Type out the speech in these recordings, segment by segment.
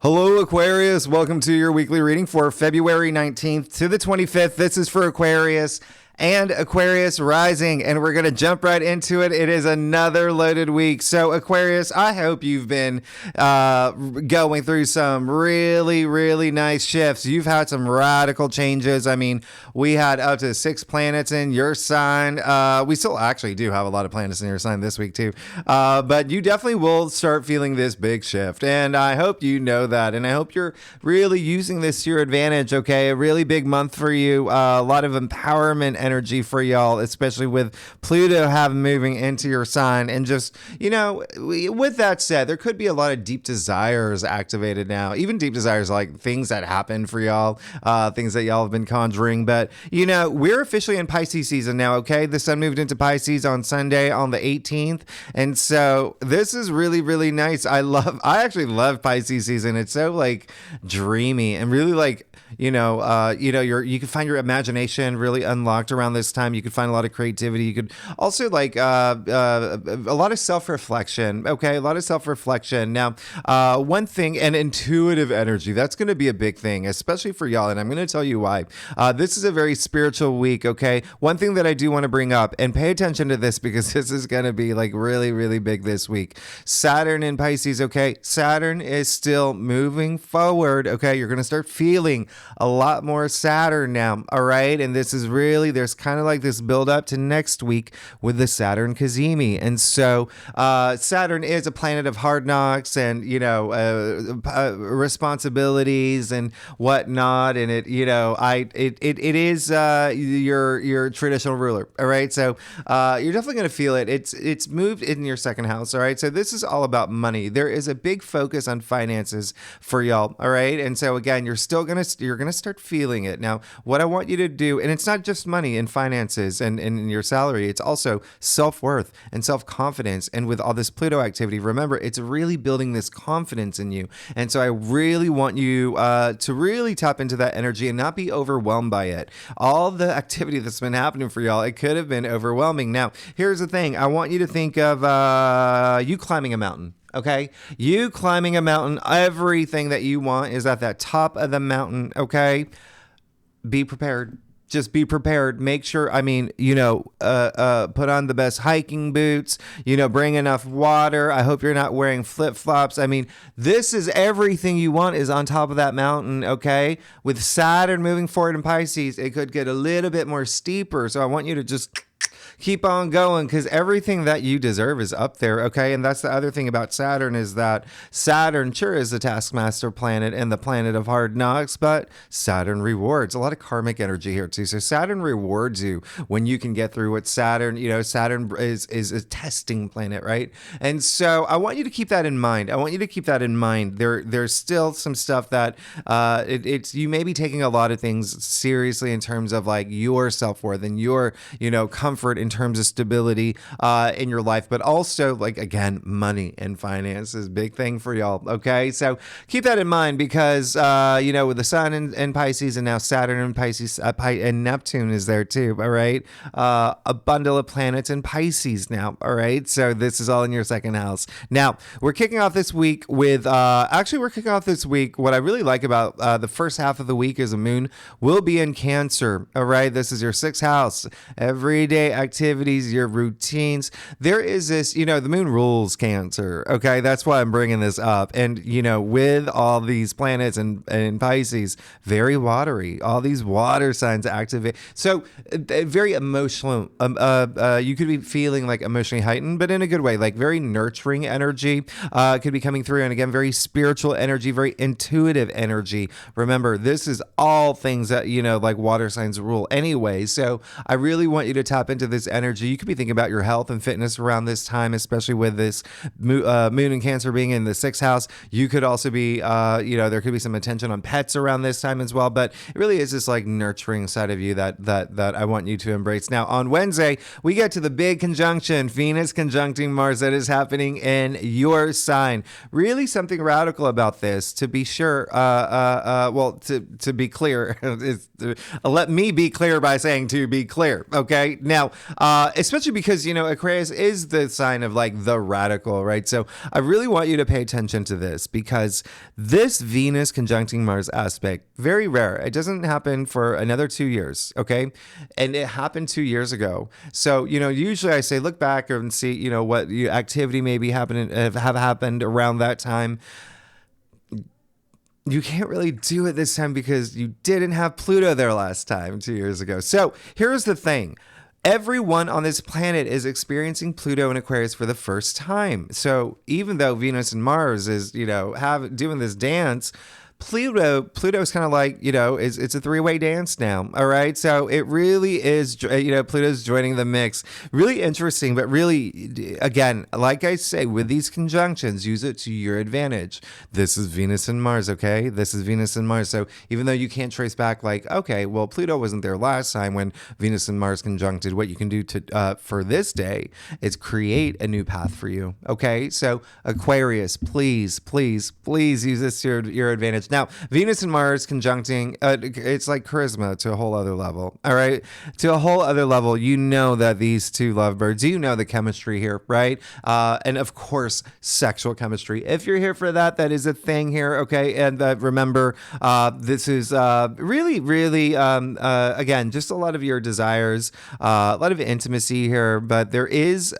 Hello, Aquarius. Welcome to your weekly reading for February 19th to the 25th. This is for Aquarius and Aquarius rising, and we're going to jump right into it. It is another loaded week. So, Aquarius, I hope you've been going through some really, really nice shifts. You've had some radical changes. I mean, we had up to 6 planets in your sign. We still actually do have a lot of planets in your sign this week, too. But you definitely will start feeling this big shift, and I hope you know that, and I hope you're really using this to your advantage, okay? A really big month for you. A lot of empowerment energy for y'all, especially with Pluto moving into your sign. And just, with that said, there could be a lot of deep desires activated now, even deep desires like things that happen for y'all, things that y'all have been conjuring. But, we're officially in Pisces season now, okay? The sun moved into Pisces on Sunday on the 18th. And so this is really, really nice. I actually love Pisces season. It's so dreamy and really you can find your imagination really unlocked around this time. You could find a lot of creativity. You could also a lot of self-reflection. Okay, a lot of self-reflection. Now, one thing, and intuitive energy, that's going to be a big thing, especially for y'all. And I'm going to tell you why. This is a very spiritual week. Okay, one thing that I do want to bring up, and pay attention to this because this is going to be really, really big this week. Saturn in Pisces. Okay, Saturn is still moving forward. Okay, you're going to start feeling a lot more Saturn now, all right? And this is really, there's kind of like this build up to next week with the Saturn Cazimi. And so Saturn is a planet of hard knocks and, responsibilities and whatnot. And it is your traditional ruler, all right? So you're definitely going to feel it. It's moved in your second house, all right? So this is all about money. There is a big focus on finances for y'all, all right? And so again, you're going to start feeling it. Now, what I want you to do, and it's not just money and finances and your salary, it's also self-worth and self-confidence. And with all this Pluto activity, remember, it's really building this confidence in you. And so I really want you to really tap into that energy and not be overwhelmed by it. All the activity that's been happening for y'all, it could have been overwhelming. Now, here's the thing. I want you to think of you climbing a mountain. Okay, you climbing a mountain, everything that you want is at that top of the mountain. Okay, be prepared. Just be prepared. Make sure, put on the best hiking boots, bring enough water. I hope you're not wearing flip-flops. I mean, this is everything you want is on top of that mountain, okay? With Saturn moving forward in Pisces, it could get a little bit more steeper. So I want you to just keep on going because everything that you deserve is up there, okay? And that's the other thing about Saturn is that Saturn sure is the taskmaster planet and the planet of hard knocks, but Saturn rewards. A lot of karmic energy here too. So Saturn rewards you when you can get through what Saturn, Saturn is a testing planet, right? And so I want you to keep that in mind. There's still some stuff that you may be taking a lot of things seriously in terms of your self-worth and your, comfort in terms of stability in your life, but also again, money and finance is a big thing for y'all. Okay, so keep that in mind because with the sun in Pisces and now Saturn in Pisces and Neptune is there too. All right, a bundle of planets in Pisces now. All right, so this is all in your second house. Now we're kicking off this week with what I really like about the first half of the week is the moon will be in Cancer. All right, this is your sixth house. Everyday activities, your routines. There is this, the moon rules Cancer. Okay, that's why I'm bringing this up. And, with all these planets and Pisces, very watery, all these water signs activate. So very emotional. You could be feeling emotionally heightened, but in a good way, very nurturing energy could be coming through. And again, very spiritual energy, very intuitive energy. Remember, this is all things that, water signs rule anyway. So I really want you to tap into this energy. You could be thinking about your health and fitness around this time, especially with this moon and Cancer being in the sixth house. You could also be, there could be some attention on pets around this time as well. But it really is this nurturing side of you that I want you to embrace. Now on Wednesday, we get to the big conjunction, Venus conjuncting Mars, that is happening in your sign. Really something radical about this. To be sure, to be clear, let me be clear by saying to be clear. Okay, now especially because, Aquarius is the sign of like the radical, right? So I really want you to pay attention to this because this Venus conjuncting Mars aspect, very rare. It doesn't happen for another 2 years, okay? And it happened 2 years ago. So, usually I say look back and see, what activity maybe have happened around that time. You can't really do it this time because you didn't have Pluto there last time 2 years ago. So here's the thing. Everyone on this planet is experiencing Pluto and Aquarius for the first time. So even though Venus and Mars is, doing this dance, Pluto's kind of like, it's a three-way dance now. All right. So it really is, Pluto's joining the mix. Really interesting, but really, again, like I say, with these conjunctions, use it to your advantage. This is Venus and Mars. Okay. This is Venus and Mars. So even though you can't trace back like, okay, well, Pluto wasn't there last time when Venus and Mars conjuncted, what you can do for this day is create a new path for you. Okay. So Aquarius, please, please, please use this to your advantage. Now, Venus and Mars conjuncting, it's like charisma to a whole other level. All right. To a whole other level, that these two lovebirds, the chemistry here, right? And of course, sexual chemistry. If you're here for that, that is a thing here. Okay. And remember, this is really, really, again, just a lot of your desires, a lot of intimacy here, but there is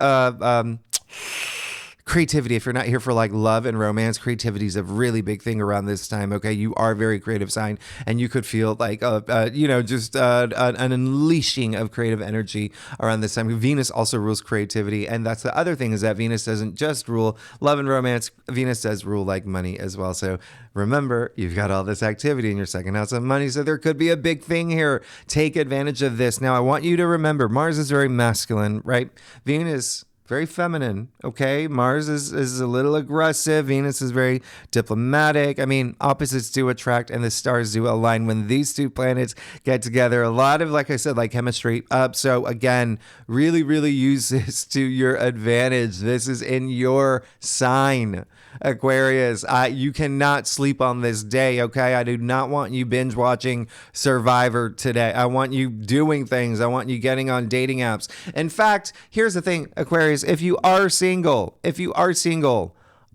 creativity. If you're not here for like love and romance, creativity is a really big thing around this time. Okay, you are a very creative sign, and you could feel like just an unleashing of creative energy around this time. Venus also rules creativity, and that's the other thing is that Venus doesn't just rule love and romance. Venus does rule like money as well. So remember, you've got all this activity in your second house of money, so there could be a big thing here. Take advantage of this. Now, I want you to remember, Mars is very masculine, right? Venus, very feminine, okay? Mars is a little aggressive. Venus is very diplomatic. I mean, opposites do attract and the stars do align when these two planets get together. A lot of, like I said, like chemistry up. So again, really, really use this to your advantage. This is in your sign, Aquarius. You cannot sleep on this day, okay? I do not want you binge watching Survivor today. I want you doing things. I want you getting on dating apps. In fact, here's the thing, Aquarius, if you are single,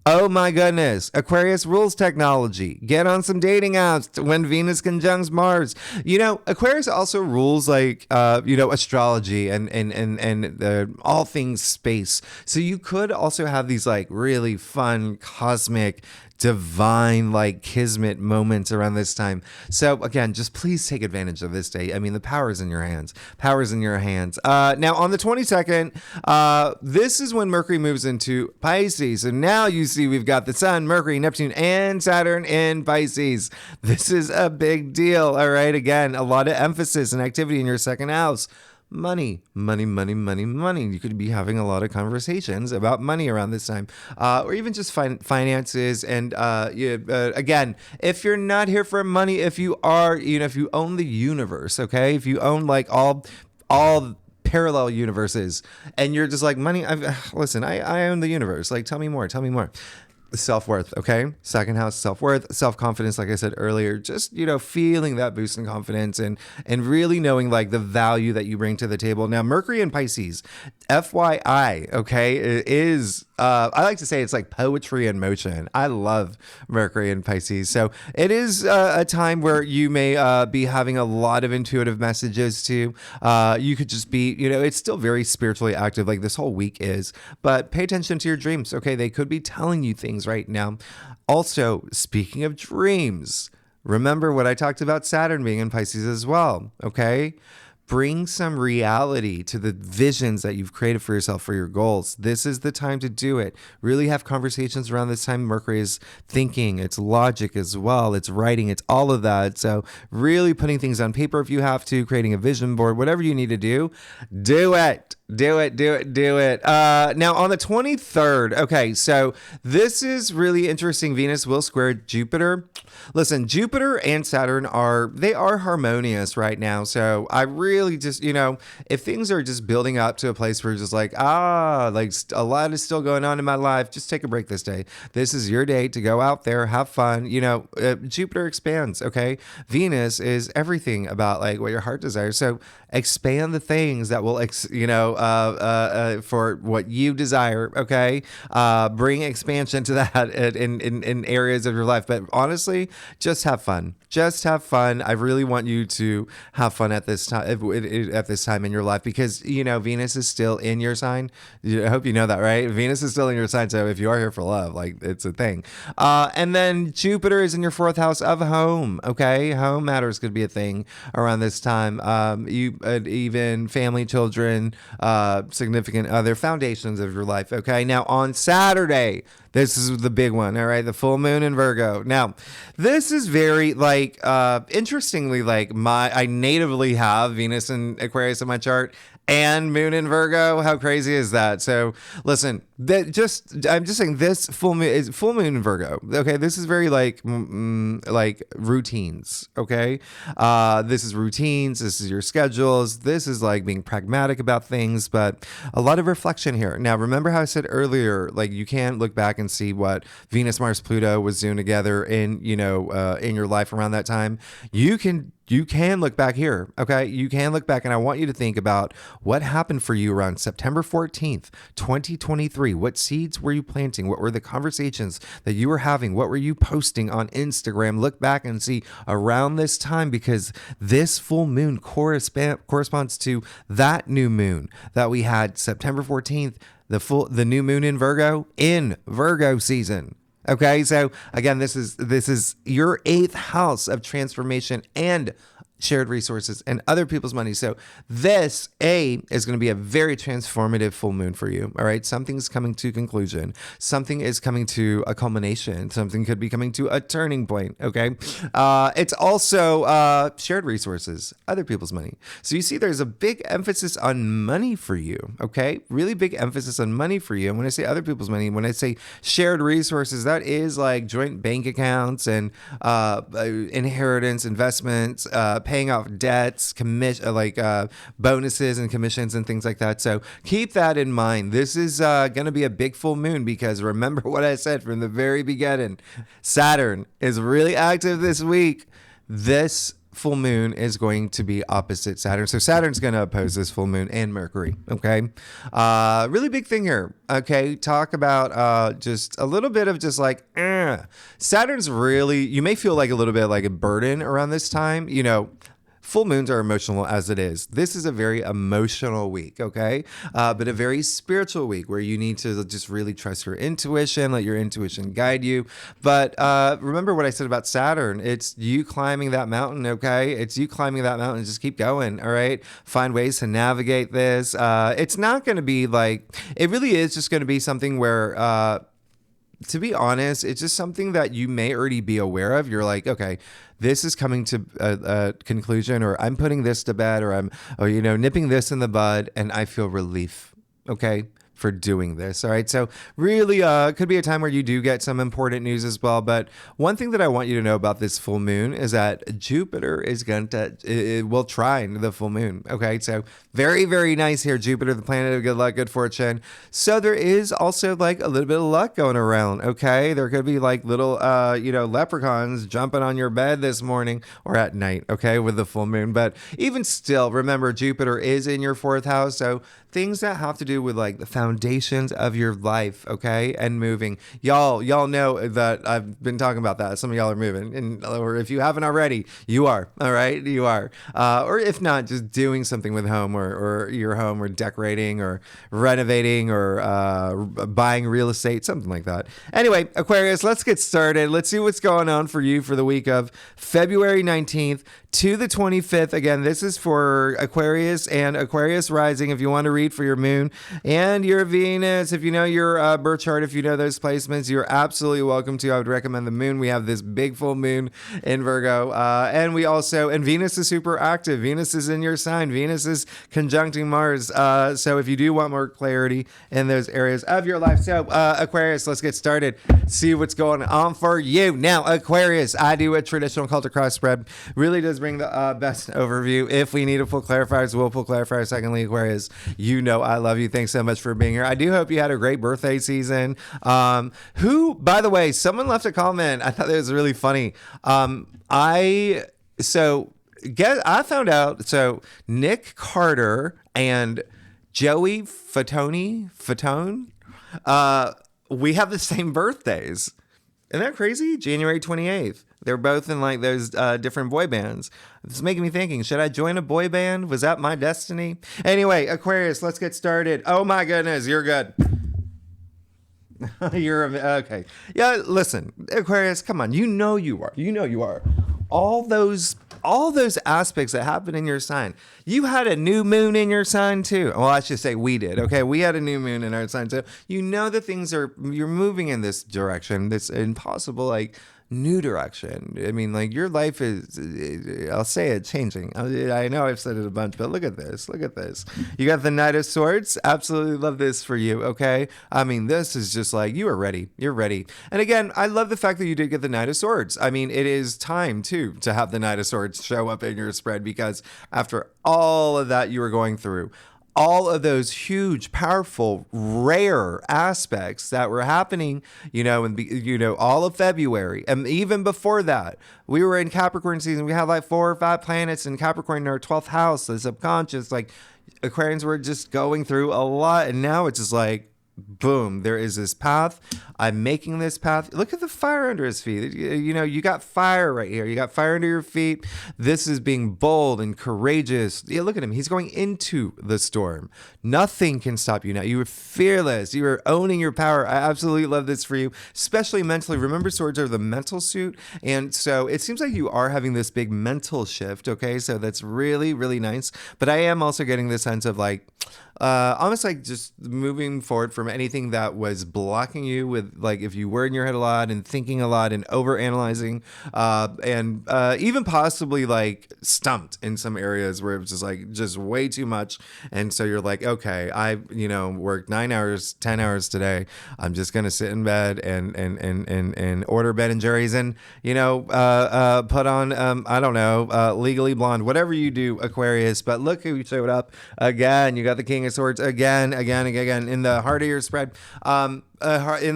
oh my goodness, Aquarius rules technology. Get on some dating apps when Venus conjuncts Mars. Aquarius also rules like, astrology and all things space. So you could also have these like really fun, cosmic, divine, like kismet moments around this time. So again, just please take advantage of this day. I mean, the power is in your hands. Now on the 22nd, this is when Mercury moves into Pisces. So now you see we've got the Sun, Mercury, Neptune, and Saturn in Pisces. This is a big deal. All right. Again, a lot of emphasis and activity in your second house. Money. You could be having a lot of conversations about money around this time, or even just finances. And again, if you're not here for money, if you are, if you own the universe, okay, if you own like all parallel universes, and you're just like money. Listen, I own the universe. Like, tell me more. Self-worth, okay? Second house, self-worth, self-confidence, like I said earlier, just, feeling that boost in confidence and really knowing like the value that you bring to the table. Now, Mercury in Pisces, FYI, okay, is, I like to say it's like poetry in motion. I love Mercury in Pisces. So it is a time where you may be having a lot of intuitive messages too. You could just be, it's still very spiritually active, like this whole week is, but pay attention to your dreams, okay? They could be telling you things right now. Also, speaking of dreams, remember what I talked about Saturn being in Pisces as well, okay? Bring some reality to the visions that you've created for yourself for your goals. This is the time to do it. Really have conversations around this time. Mercury is thinking, it's logic as well, it's writing, it's all of that. So really putting things on paper if you have to, creating a vision board, whatever you need to do it. Now on the 23rd, okay, so this is really interesting. Venus will square Jupiter. Listen, Jupiter and Saturn they are harmonious right now. So I really just, if things are just building up to a place where you're just like, like a lot is still going on in my life, just take a break this day. This is your day to go out there, have fun. Jupiter expands, okay? Venus is everything about like what your heart desires. So expand the things that will, for what you desire, okay? Bring expansion to that in areas of your life. But honestly, just have fun. Just have fun. I really want you to have fun at this time in your life because Venus is still in your sign. I hope you know that, right? Venus is still in your sign. So if you are here for love, like it's a thing. And then Jupiter is in your 4th house of home. Okay, home matters could be a thing around this time. Even family, children, significant other foundations of your life. Okay, now on Saturday. This is the big one, all right? The full moon in Virgo. Now, this is very, interestingly, I natively have Venus and Aquarius in my chart and moon in Virgo. How crazy is that? So, listen, I'm just saying this full moon is full moon in Virgo. Okay, this is very like routines. Okay, this is routines. This is your schedules. This is like being pragmatic about things, but a lot of reflection here. Now, remember how I said earlier, like you can look back and see what Venus, Mars, Pluto was doing together in your life around that time. You can look back here, okay? You can look back, and I want you to think about what happened for you around September 14th, 2023. What seeds were you planting? What were the conversations that you were having? What were you posting on Instagram? Look back and see around this time, because this full moon corresponds to that new moon that we had September 14th, the new moon in Virgo season. Okay, so again, this is your 8th house of transformation and shared resources and other people's money. So this is going to be a very transformative full moon for you. All right, something's coming to conclusion. Something is coming to a culmination. Something could be coming to a turning point. Okay, it's also shared resources, other people's money. So you see, there's a big emphasis on money for you. Okay, really big emphasis on money for you. And when I say other people's money, when I say shared resources, that is like joint bank accounts and inheritance, investments, paying off debts, bonuses and commissions and things like that. So keep that in mind. This is going to be a big full moon, because remember what I said from the very beginning. Saturn is really active this week. This full moon is going to be opposite Saturn. So Saturn's going to oppose this full moon and Mercury. Okay. Really big thing here. Okay. Talk about just a little bit of just like, Saturn's really, you may feel like a little bit like a burden around this time. Full moons are emotional as it is. This is a very emotional week, okay? But a very spiritual week where you need to just really trust your intuition, let your intuition guide you. But remember what I said about Saturn. It's you climbing that mountain, okay? It's you climbing that mountain. Just keep going, all right? Find ways to navigate this. It's not going to be like, it really is just going to be something where, to be honest, it's just something that you may already be aware of. You're like, okay, this is coming to a conclusion, or I'm putting this to bed, or I'm nipping this in the bud, and I feel relief, okay, for doing this. All right. So really could be a time where you do get some important news as well. But one thing that I want you to know about this full moon is that Jupiter is it will trine the full moon. Okay. So very, very nice here. Jupiter, the planet of good luck, good fortune. So there is also like a little bit of luck going around. Okay. There could be like little, leprechauns jumping on your bed this morning or at night. Okay. With the full moon. But even still, remember, Jupiter is in your 4th house. So things that have to do with like the foundations of your life, okay, and moving. Y'all know that I've been talking about that. Some of y'all are moving, or if you haven't already, you are. All right, you are. Or if not, just doing something with home or your home, or decorating, or renovating, or buying real estate, something like that. Anyway, Aquarius, let's get started. Let's see what's going on for you for the week of February 19th to the 25th. Again, this is for Aquarius and Aquarius rising. If you want to read for your moon and your Venus, if you know your birth chart, if you know those placements, you're absolutely welcome to. I would recommend the moon. We have this big full moon in Virgo. And we also, and Venus is super active. Venus is in your sign. Venus is conjuncting Mars. So if you do want more clarity in those areas of your life. So Aquarius, let's get started. See what's going on for you. Now, Aquarius, I do a traditional culture cross spread. Really does bring the best overview. If we need a full clarifiers, we'll pull clarifiers. Secondly, Aquarius, you know I love you. Thanks so much for being here. I do hope you had a great birthday season. Who, by the way, someone left a comment. I thought that was really funny. I found out. So Nick Carter and Joey Fatone, we have the same birthdays. Isn't that crazy? January 28th. They're both in like those different boy bands. It's making me thinking, should I join a boy band? Was that my destiny? Anyway, Aquarius, let's get started. Oh my goodness, you're good. You're okay. Yeah, listen, Aquarius, come on. You know you are. You know you are. All those aspects that happen in your sign. You had a new moon in your sign too. Well, I should say we did. Okay, we had a new moon in our sign. So you know that you're moving in this direction, this impossible like new direction. I mean, like your life is, I'll say it, changing. I know I've said it a bunch, but look at this. Look at this. You got the Knight of Swords. Absolutely love this for you. Okay. I mean, this is just like, you are ready. You're ready. And again, I love the fact that you did get the Knight of Swords. I mean, it is time too to have the Knight of Swords show up in your spread, because after all of that you were going through, all of those huge, powerful, rare aspects that were happening, all of February. And even before that, we were in Capricorn season. We had like 4 or 5 planets in Capricorn in our 12th house, the subconscious. Like Aquarians were just going through a lot. And now it's just like, boom, there is this path. I'm making this path. Look at the fire under his feet. You got fire right here. You got fire under your feet. This is being bold and courageous. Yeah, look at him. He's going into the storm. Nothing can stop you now. You are fearless. You are owning your power. I absolutely love this for you, especially mentally. Remember, swords are the mental suit. And so it seems like you are having this big mental shift. Okay. So that's really, really nice. But I am also getting this sense of like, almost like just moving forward from anything that was blocking you with, like, if you were in your head a lot and thinking a lot and over analyzing, and even possibly like stumped in some areas where it was just way too much. And so you're like, okay, I worked 9 hours, 10 hours today. I'm just going to sit in bed and order Ben and Jerry's and, put on, I don't know, Legally Blonde, whatever you do, Aquarius. But look who showed up again. You got the King of Swords again in the heart of your spread. In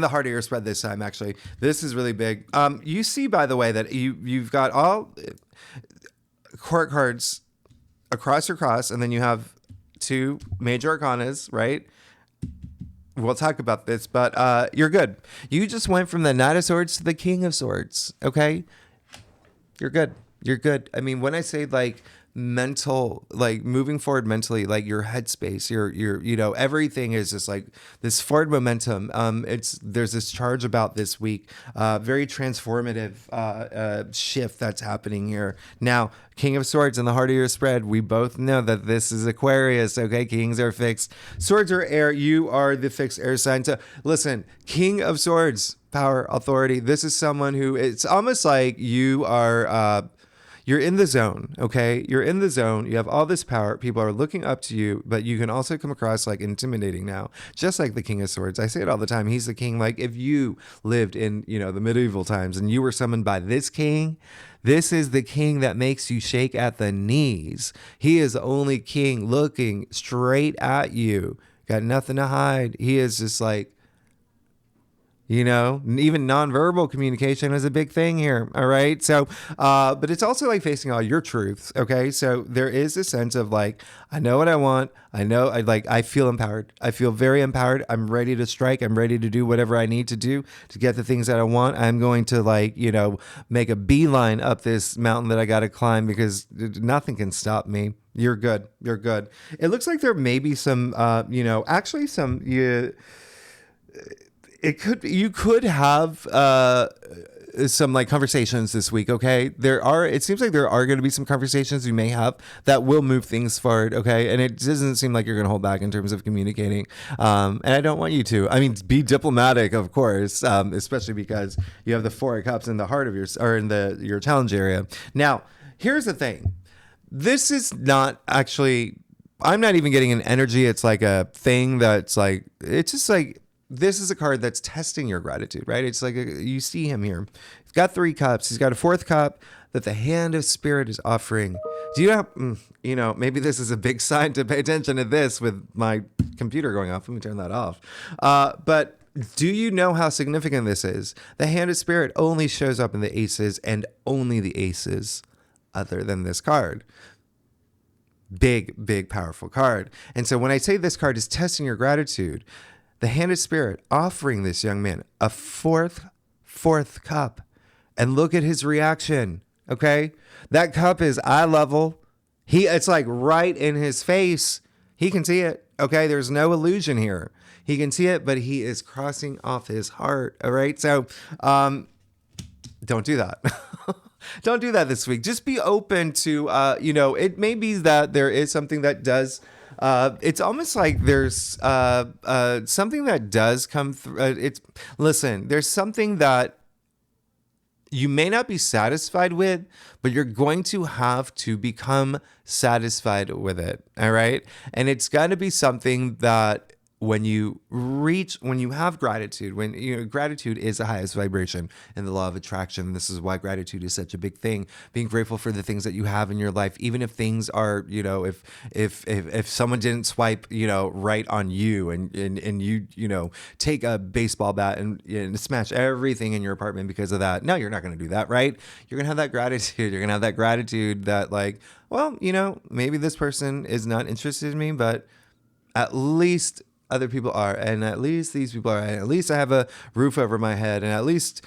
the heart of your spread this time, actually. This is really big. You see, by the way, that you've got all court cards across your cross, and then you have 2 major arcanas, right? We'll talk about this, but you're good. You just went from the Knight of Swords to the King of Swords, okay? You're good. You're good. I mean, when I say like mental, like moving forward mentally, like your headspace, your everything is just like this forward momentum. There's this charge about this week, very transformative shift that's happening here. Now, King of Swords in the heart of your spread, we both know that this is Aquarius, okay? Kings are fixed. Swords are air. You are the fixed air sign. So listen, King of Swords, power, authority. This is someone who, it's almost like you are, you're in the zone, okay? You're in the zone. You have all this power. People are looking up to you, but you can also come across like intimidating now, just like the King of Swords. I say it all the time. He's the king. Like if you lived in, the medieval times and you were summoned by this king, this is the king that makes you shake at the knees. He is the only king looking straight at you. Got nothing to hide. He is just like, even nonverbal communication is a big thing here. All right. So, but it's also like facing all your truths. Okay. So there is a sense of like, I know what I want. I feel empowered. I feel very empowered. I'm ready to strike. I'm ready to do whatever I need to do to get the things that I want. I'm going to make a beeline up this mountain that I got to climb because nothing can stop me. You're good. You're good. It looks like there may be some, actually some, you could have some like conversations this week. Okay, it seems like there are going to be some conversations you may have that will move things forward. Okay, and it doesn't seem like you're going to hold back in terms of communicating. And I don't want you to. I mean, be diplomatic, of course, especially because you have the Four of Cups in the heart of your challenge area. Now, here's the thing. This is not actually. I'm not even getting an energy. It's like a thing that's like. It's just like. This is a card that's testing your gratitude, right? It's like you see him here. He's got 3 cups. He's got a 4th cup that the hand of spirit is offering. Do you have, maybe this is a big sign to pay attention to this with my computer going off. Let me turn that off. But do you know how significant this is? The hand of spirit only shows up in the aces and only the aces other than this card. Big, big, powerful card. And so when I say this card is testing your gratitude, the hand of spirit offering this young man a fourth cup. And look at his reaction, okay? That cup is eye level. It's like right in his face. He can see it, okay? There's no illusion here. He can see it, but he is crossing off his heart, all right? So don't do that. Don't do that this week. Just be open to, it may be that there is something that does... it's almost like there's something that does come through. There's something that you may not be satisfied with, but you're going to have to become satisfied with it. All right. And it's got to be something that when you have gratitude, gratitude is the highest vibration in the law of attraction. This is why gratitude is such a big thing. Being grateful for the things that you have in your life, even if things are, if someone didn't swipe, right on you and you take a baseball bat and smash everything in your apartment because of that. No, you're not going to do that, right? You're going to have that gratitude. You're going to have that gratitude that maybe this person is not interested in me, but at least other people are, and at least these people are, and at least I have a roof over my head, and at least,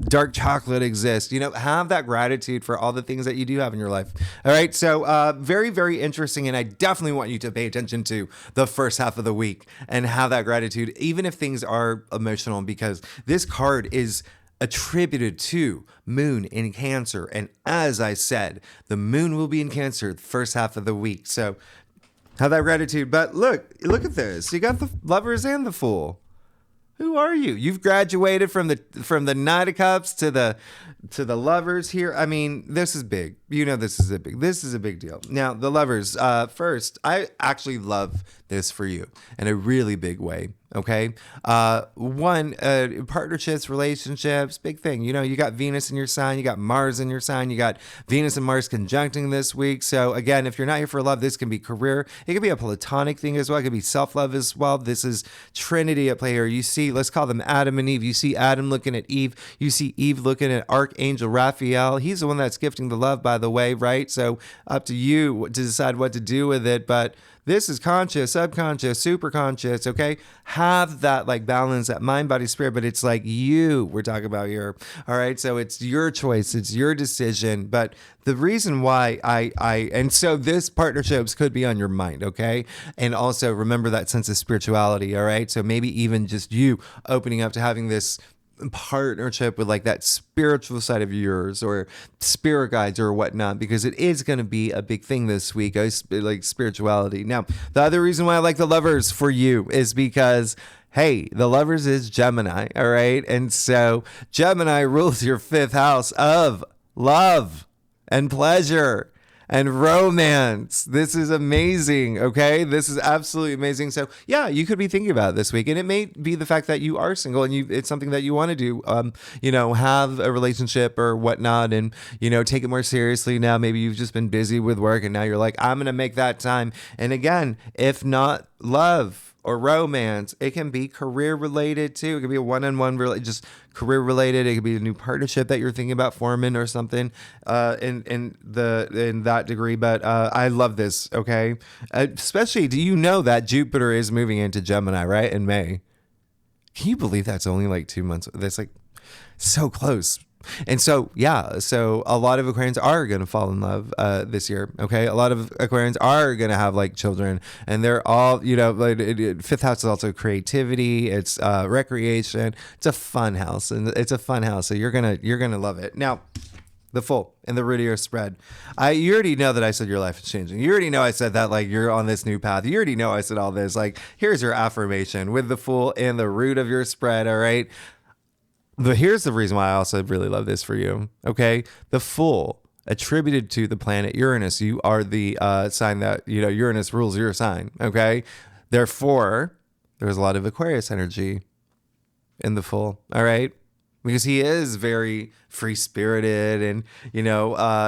dark chocolate exists. Have that gratitude for all the things that you do have in your life. All right. So very, very interesting. And I definitely want you to pay attention to the first half of the week and have that gratitude, even if things are emotional, because this card is attributed to moon in Cancer. And as I said, the moon will be in Cancer the first half of the week. So have that gratitude. But look at this. You got the Lovers and the Fool. Who are you? You've graduated from the Knight of Cups to the Lovers here. I mean, this is big. This is a big deal. Now, the Lovers, first, I actually love this for you in a really big way. Okay. Partnerships, relationships, big thing. You got Venus in your sign, you got Mars in your sign, you got Venus and Mars conjuncting this week. So again, if you're not here for love, this can be career. It could be a platonic thing as well. It could be self-love as well. This is Trinity at play here. You see, let's call them Adam and Eve. You see Adam looking at Eve. You see Eve looking at Archangel Raphael. He's the one that's gifting the love, by the way, right? So up to you to decide what to do with it. But this is conscious, subconscious, super conscious, okay? Have that balance, that mind, body, spirit, but it's like you we're talking about here, all right? So it's your choice, it's your decision. But the reason why and so this partnerships could be on your mind, okay? And also remember that sense of spirituality, all right? So maybe even just you opening up to having this partnership with that spiritual side of yours or spirit guides or whatnot, because it is going to be a big thing this week, like spirituality. Now, the other reason why I like the Lovers for you is because, hey, the Lovers is Gemini, all right? And so Gemini rules your 5th house of love and pleasure and romance. This is amazing, okay? This is absolutely amazing. So yeah, you could be thinking about it this week, and it may be the fact that you are single and it's something that you want to do, have a relationship or whatnot, and, take it more seriously now. Maybe you've just been busy with work and now you're like, I'm going to make that time. And again, if not love or romance, it can be career related too. It could be a one-on-one, just career related. It could be a new partnership that you're thinking about forming or something in that degree. But I love this. Okay, especially, do you know that Jupiter is moving into Gemini, right, in May? Can you believe that's only 2 months? That's so close. And so, yeah, so a lot of Aquarians are going to fall in love this year. Okay. A lot of Aquarians are going to have like children, and they're all, like fifth house is also creativity. It's recreation. It's a fun house, and it's a fun house. So you're going to love it. Now, the full and the root of your spread. You already know that I said your life is changing. You already know I said that like you're on this new path. You already know I said all this. Like, here's your affirmation with the full and the root of your spread. All right. But here's the reason why I also really love this for you. Okay. The full attributed to the planet Uranus. You are the sign that, Uranus rules your sign. Okay. Therefore, there's a lot of Aquarius energy in the full. All right. Because he is very free-spirited, and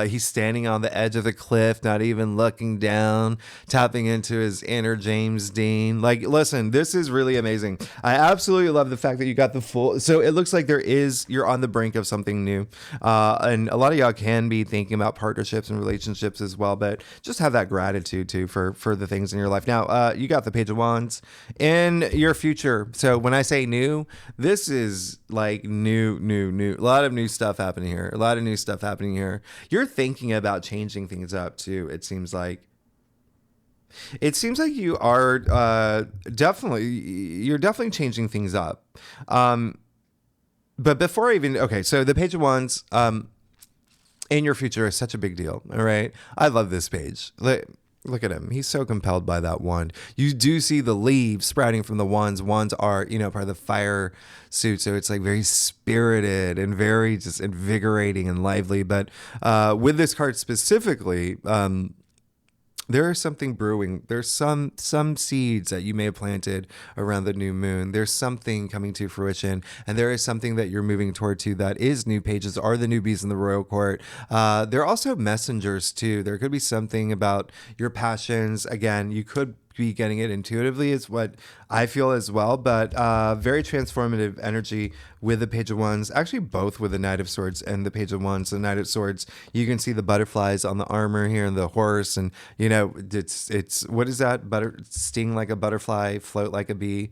he's standing on the edge of the cliff, not even looking down, tapping into his inner James Dean. Like, listen, this is really amazing. I absolutely love the fact that you got the full. So it looks like you're on the brink of something new, and a lot of y'all can be thinking about partnerships and relationships as well. But just have that gratitude too for the things in your life. Now, you got the Page of Wands in your future. So when I say new, this is like new. A lot of new stuff happening here. You're thinking about changing things up too. It seems like you are definitely changing things up. But before so the Page of Wands in your future is such a big deal. All right. I love this page. Look at him. He's so compelled by that wand. You do see the leaves sprouting from the wands. Wands are, part of the fire suit. So it's like very spirited and very just invigorating and lively. But with this card specifically, there is something brewing. There's some seeds that you may have planted around the new moon. There's something coming to fruition, and there is something that you're moving toward too that is new pages, are the newbies in the royal court. They're also messengers too. There could be something about your passions. Again, you could be getting it intuitively is what I feel as well, but very transformative energy with the Page of Wands, actually both with the Knight of Swords and the Page of Wands. The Knight of Swords, you can see the butterflies on the armor here and the horse, and it's what is that? Sting like a butterfly, float like a bee.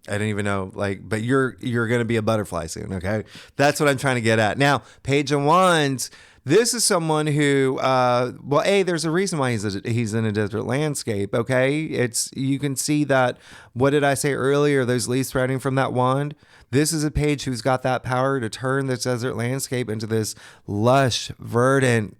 I don't even know, but you're going to be a butterfly soon, okay? That's what I'm trying to get at. Now, Page of Wands, this is someone who, there's a reason why he's in a desert landscape, okay? You can see that, what did I say earlier, those leaves sprouting from that wand? This is a page who's got that power to turn this desert landscape into this lush, verdant,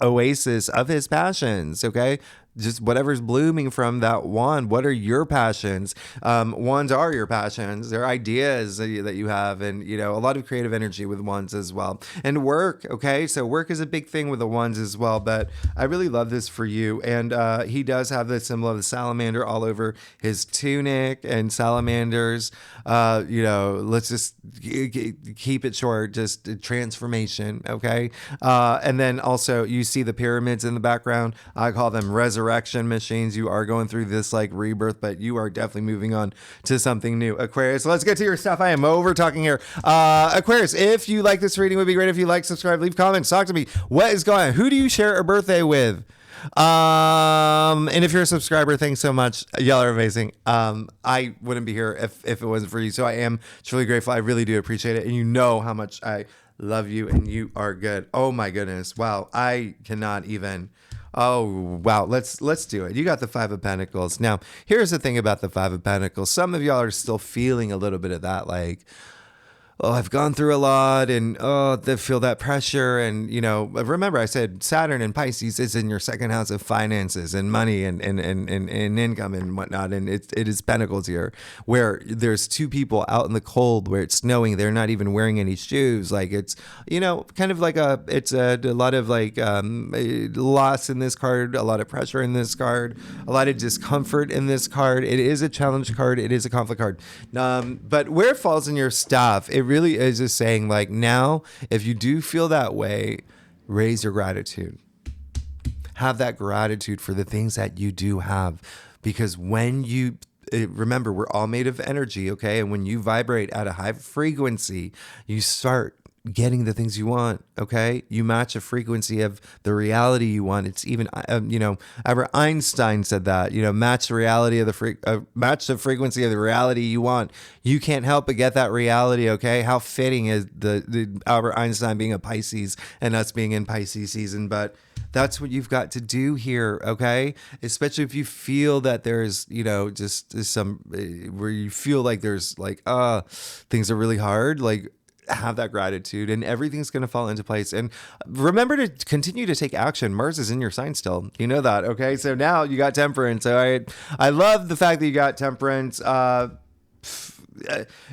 oasis of his passions, okay? Just whatever's blooming from that wand. What are your passions? Wands are your passions. They're ideas that you have, and a lot of creative energy with wands as well. And work, okay? So work is a big thing with the wands as well, but I really love this for you. And he does have the symbol of the salamander all over his tunic, and salamanders, let's just keep it short, just transformation, okay? And then also you see the pyramids in the background. I call them resurrection machines. You are going through this like rebirth, but you are definitely moving on to something new. Aquarius, let's get to your stuff. I am over talking here. Aquarius, if you like this reading, it would be great if you like, subscribe, leave comments, talk to me. What is going on? Who do you share a birthday with? And if you're a subscriber, thanks so much. Y'all are amazing. I wouldn't be here if it wasn't for you. So I am truly grateful. I really do appreciate it. And you know how much I love you, and you are good. Oh my goodness. Wow. I cannot even. Oh, wow. Let's do it. You got the Five of Pentacles. Now, here's the thing about the Five of Pentacles. Some of y'all are still feeling a little bit of that, like, oh, I've gone through a lot, and they feel that pressure. And, remember I said Saturn and Pisces is in your second house of finances and money and income and whatnot. And it is Pentacles here, where there's two people out in the cold where it's snowing. They're not even wearing any shoes. Like, it's, kind of like it's a lot of like loss in this card, a lot of pressure in this card, a lot of discomfort in this card. It is a challenge card. It is a conflict card. But where it falls in your stuff, it really is just saying, like, now, if you do feel that way, raise your gratitude. Have that gratitude for the things that you do have. Because when remember, we're all made of energy, okay? And when you vibrate at a high frequency, you start getting the things you want. Okay. You match a frequency of the reality you want. It's even, Albert Einstein said that, match the reality of match the frequency of the reality you want. You can't help but get that reality. Okay. How fitting is the Albert Einstein being a Pisces and us being in Pisces season, but that's what you've got to do here, okay? Especially if you feel that there's, just some where you feel like there's like, things are really hard, like have that gratitude and everything's going to fall into place. And remember to continue to take action. Mars is in your sign still. You know that, okay? So now you got temperance, all right? I love the fact that you got temperance.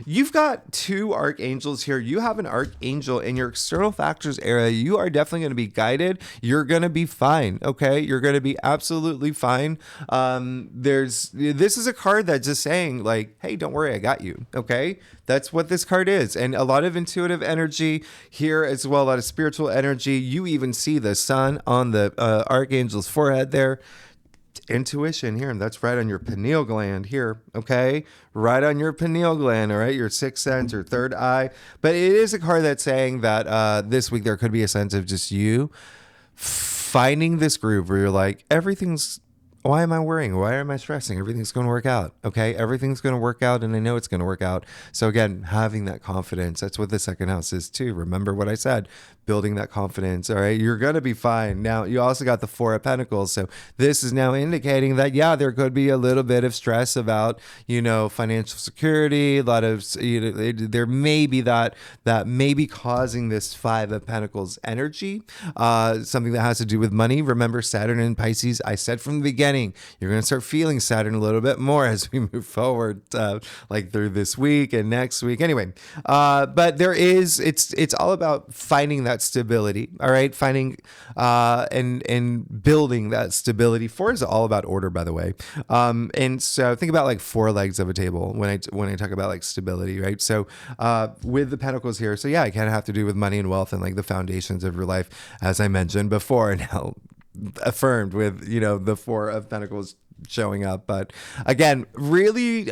You've got two archangels here. You have an archangel in your external factors area. You are definitely going to be guided. You're going to be fine. Okay. You're going to be absolutely fine. This is a card that's just saying like, hey, don't worry. I got you. Okay. That's what this card is. And a lot of intuitive energy here as well. A lot of spiritual energy. You even see the sun on the archangel's forehead there. Intuition here, and that's right on your pineal gland here, okay? Right on your pineal gland, all right? Your sixth sense, your third eye. But it is a card that's saying that this week there could be a sense of just you finding this groove where you're like, why am I worrying? Why am I stressing? Everything's going to work out, okay? Everything's going to work out, and I know it's going to work out. So again, having that confidence, that's what the second house is too. Remember what I said, building that confidence, all right? You're going to be fine. Now, you also got the Four of Pentacles. So this is now indicating that, yeah, there could be a little bit of stress about, financial security, a lot of, there may be that may be causing this Five of Pentacles energy, something that has to do with money. Remember Saturn in Pisces, I said from the beginning, you're going to start feeling Saturn a little bit more as we move forward, like through this week and next week. Anyway, but it's all about finding that stability. All right. Finding, and building that stability. Four is all about order, by the way. And so think about like four legs of a table when I talk about like stability, right? So, with the pentacles here. So yeah, it kind of have to do with money and wealth and like the foundations of your life, as I mentioned before. Now, affirmed with the Four of Pentacles showing up. But again, really,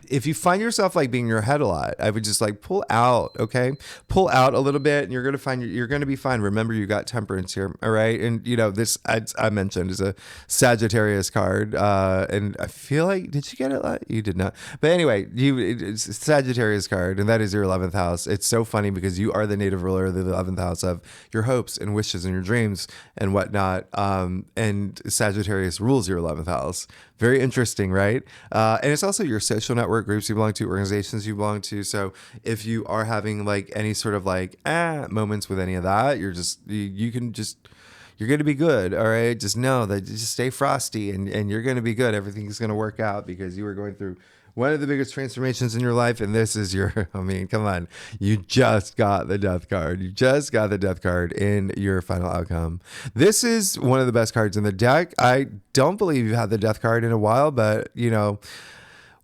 if you find yourself like being in your head a lot, I would just like pull out a little bit, and you're going to be fine. Remember, you got temperance here. All right. And this I mentioned is a Sagittarius card. And I feel like, did you get it? You did not. But anyway, it's a Sagittarius card, and that is your 11th house. It's so funny because you are the native ruler of the 11th house of your hopes and wishes and your dreams and whatnot. And Sagittarius rules your 11th house. Very interesting, right? And it's also your social network, groups you belong to, organizations you belong to. So if you are having like any sort of like moments with any of that, you're going to be good. All right. Just know that just stay frosty and you're going to be good. Everything's going to work out because you are going through one of the biggest transformations in your life. And this is come on. You just got the Death card. You just got the Death card in your final outcome. This is one of the best cards in the deck. I don't believe you've had the Death card in a while, but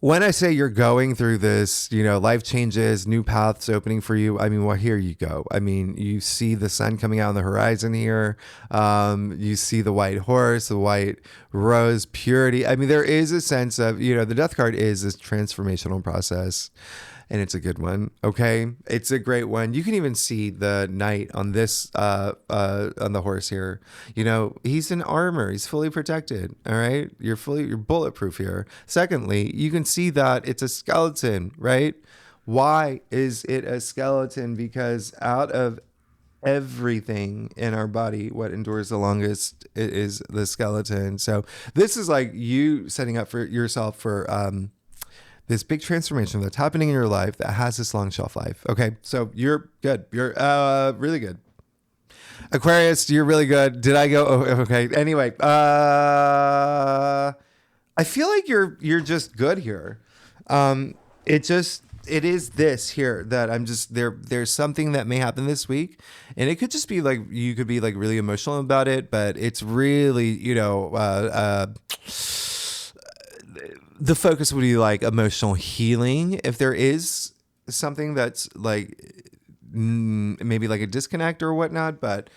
when I say you're going through this, life changes, new paths opening for you. I mean, well, here you go. I mean, you see the sun coming out on the horizon here. You see the white horse, the white rose, purity. I mean, there is a sense of, the Death card is this transformational process. And it's a good one. Okay. It's a great one. You can even see the knight on this, on the horse here. He's in armor. He's fully protected. All right. You're bulletproof here. Secondly, you can see that it's a skeleton, right? Why is it a skeleton? Because out of everything in our body, what endures the longest is the skeleton. So this is like you setting up for yourself for, this big transformation that's happening in your life that has this long shelf life. Okay, so you're good. You're really good. Aquarius, you're really good. Did I go? Oh, okay. Anyway, I feel like you're just good here. It is this here that I'm just there. There's something that may happen this week, and it could just be like you could be like really emotional about it, but it's really the focus would be like emotional healing. If there is something that's like maybe like a disconnect or whatnot, but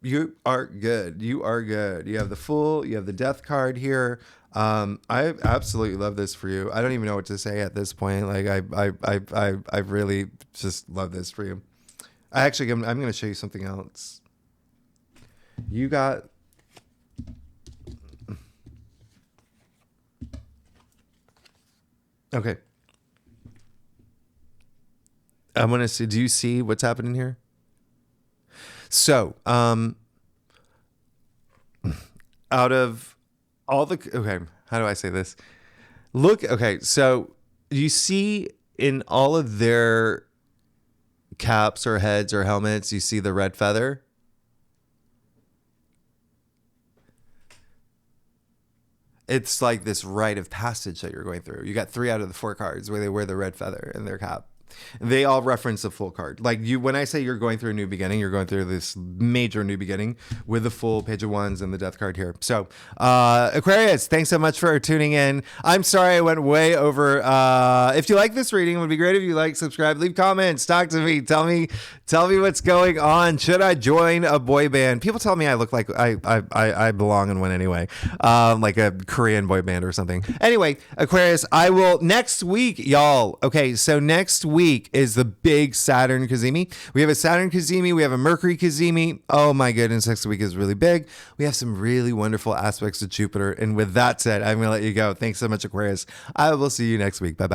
You are good. You are good. You have the Fool. You have the Death card here. I absolutely love this for you. I don't even know what to say at this point. Like I really just love this for you. I'm going to show you something else. You got. Okay. I want to see. Do you see what's happening here? So, out of all the, okay, how do I say this? Look, okay, so you see in all of their caps or heads or helmets, you see the red feather. It's like this rite of passage that you're going through. You got 3 out of the 4 cards where they wear the red feather in their cap. They all reference the Fool card. Like you, when I say you're going through a new beginning, you're going through this major new beginning with the Fool, Page of Wands, and the Death card here. So, Aquarius, thanks so much for tuning in. I'm sorry I went way over. If you like this reading, it would be great if you like, subscribe, leave comments, talk to me, tell me what's going on. Should I join a boy band? People tell me I look like I belong in one anyway, like a Korean boy band or something. Anyway, Aquarius, I will next week, y'all. Okay, so next week is the big Saturn Kazemi. We have a Saturn Kazemi. We have a Mercury Kazemi. Oh my goodness, next week is really big. We have some really wonderful aspects of Jupiter. And with that said, I'm going to let you go. Thanks so much, Aquarius. I will see you next week. Bye-bye.